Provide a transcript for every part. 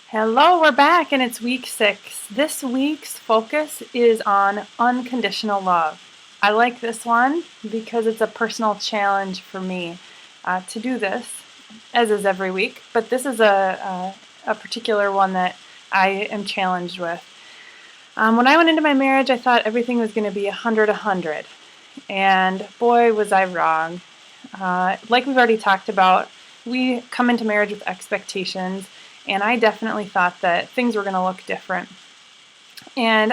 Hello, we're back and it's week 6. This week's focus is on unconditional love. I like this one because it's a personal challenge for me to do this, as is every week, but this is a particular one that I am challenged with. When I went into my marriage, I thought everything was going to be 100-100, and boy, was I wrong. Like we've already talked about, we come into marriage with expectations, and I definitely thought that things were going to look different. And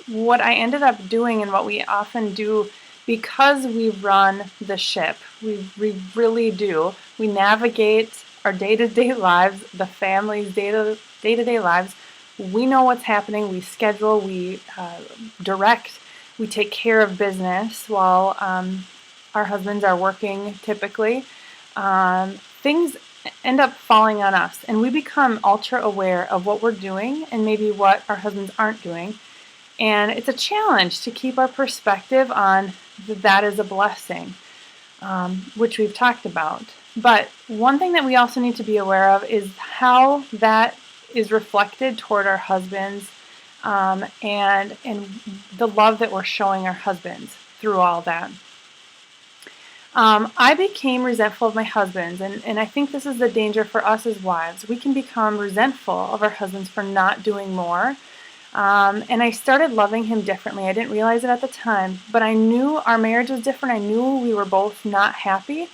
what I ended up doing, and what we often do, because we run the ship, we really do. We navigate our day-to-day lives, the family's day-to-day lives. We know what's happening. We schedule, we direct, we take care of business while our husbands are working typically. Things end up falling on us, and we become ultra aware of what we're doing and maybe what our husbands aren't doing. And it's a challenge to keep our perspective on that is a blessing, which we've talked about. But one thing that we also need to be aware of is how that is reflected toward our husbands, and the love that we're showing our husbands through all that. I became resentful of my husbands, and I think this is the danger for us as wives. We can become resentful of our husbands for not doing more. And I started loving him differently. I didn't realize it at the time, but I knew our marriage was different. I knew we were both not happy.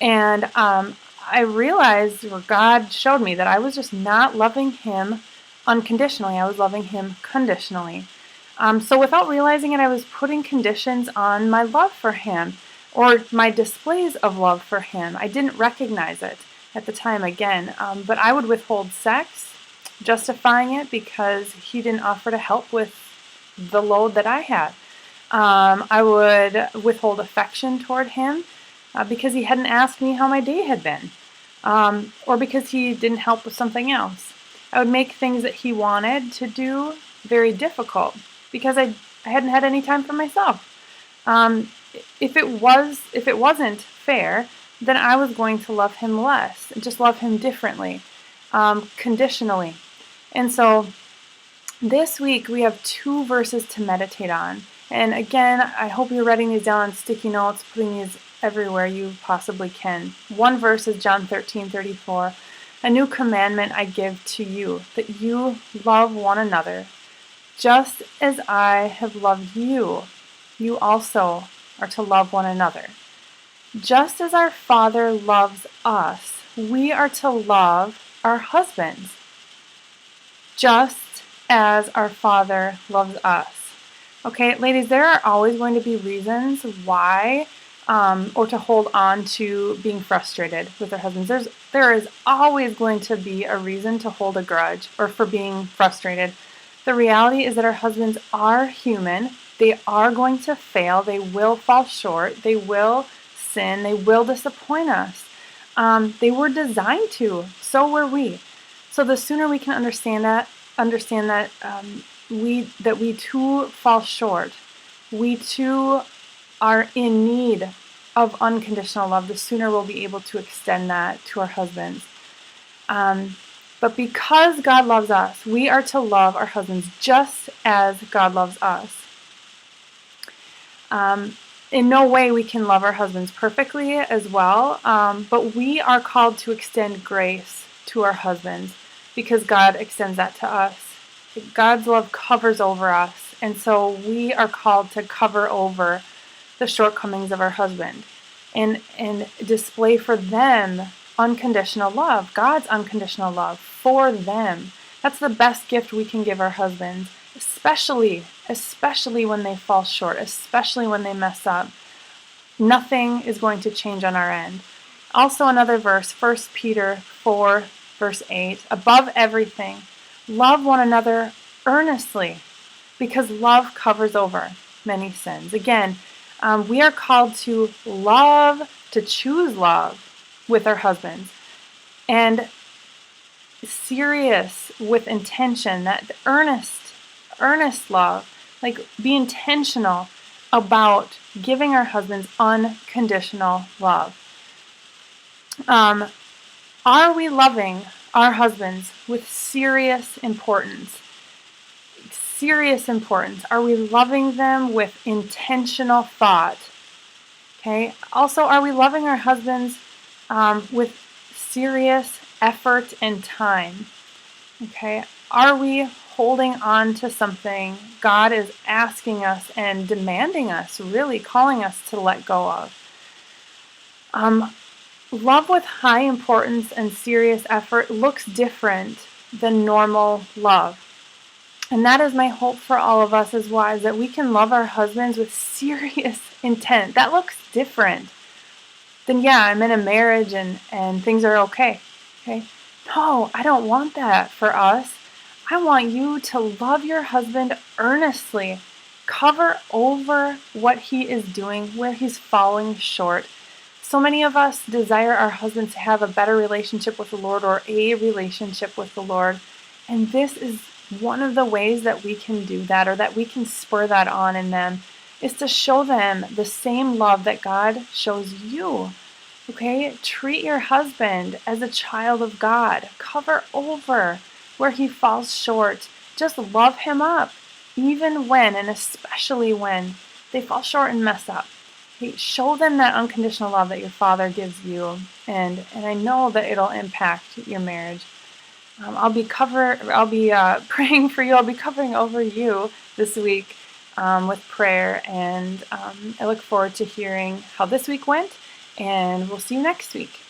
And I realized, or God showed me, that I was just not loving him unconditionally. I was loving him conditionally. So without realizing it, I was putting conditions on my love for him, or my displays of love for him. I didn't recognize it at the time again, but I would withhold sex, justifying it because he didn't offer to help with the load that I had. I would withhold affection toward him because he hadn't asked me how my day had been, or because he didn't help with something else. I would make things that he wanted to do very difficult because I hadn't had any time for myself. If it wasn't fair, then I was going to love him less, just love him differently, conditionally. And so this week we have 2 verses to meditate on. And again, I hope you're writing these down on sticky notes, putting these everywhere you possibly can. One verse is John 13:34. A new commandment I give to you, that you love one another. Just as I have loved you, you also are to love one another. Just as our Father loves us, we are to love our husbands. Just as our Father loves us. Okay, ladies, there are always going to be reasons why, or to hold on to being frustrated with our husbands. There is always going to be a reason to hold a grudge or for being frustrated. The reality is that our husbands are human. They are going to fail. They will fall short. They will sin. They will disappoint us. They were designed to. So were we. So the sooner we can understand that we too fall short, we too are in need of unconditional love, the sooner we'll be able to extend that to our husbands. But because God loves us, we are to love our husbands just as God loves us. In no way we can love our husbands perfectly as well, but we are called to extend grace to our husbands because God extends that to us. God's love covers over us, and so we are called to cover over the shortcomings of our husband and display for them unconditional love, God's unconditional love for them. That's the best gift we can give our husbands, especially when they fall short, especially when they mess up. Nothing is going to change on our end. Also another verse, 1 Peter 4, verse 8, above everything, love one another earnestly, because love covers over many sins. Again, we are called to love, to choose love with our husbands, and serious with intention, that earnest love, like be intentional about giving our husbands unconditional love. Are we loving our husbands with serious importance. Serious importance. Are we loving them with intentional thought? Okay. Also, are we loving our husbands with serious effort and time? Okay. Are we holding on to something God is asking us and demanding us, really calling us to let go of? Love with high importance and serious effort looks different than normal love. And that is my hope for all of us as wives, that we can love our husbands with serious intent. That looks different than, yeah, I'm in a marriage and things are okay. Okay? No, I don't want that for us. I want you to love your husband earnestly. Cover over what he is doing, where he's falling short. So many of us desire our husbands to have a better relationship with the Lord, or a relationship with the Lord. And this is one of the ways that we can do that, or that we can spur that on in them, is to show them the same love that God shows you. Okay? Treat your husband as a child of God. Cover over where he falls short. Just love him up, even when, and especially when, they fall short and mess up. Okay? Show them that unconditional love that your Father gives you, and I know that it'll impact your marriage. I'll be praying for you. I'll be covering over you this week with prayer, and I look forward to hearing how this week went, and we'll see you next week.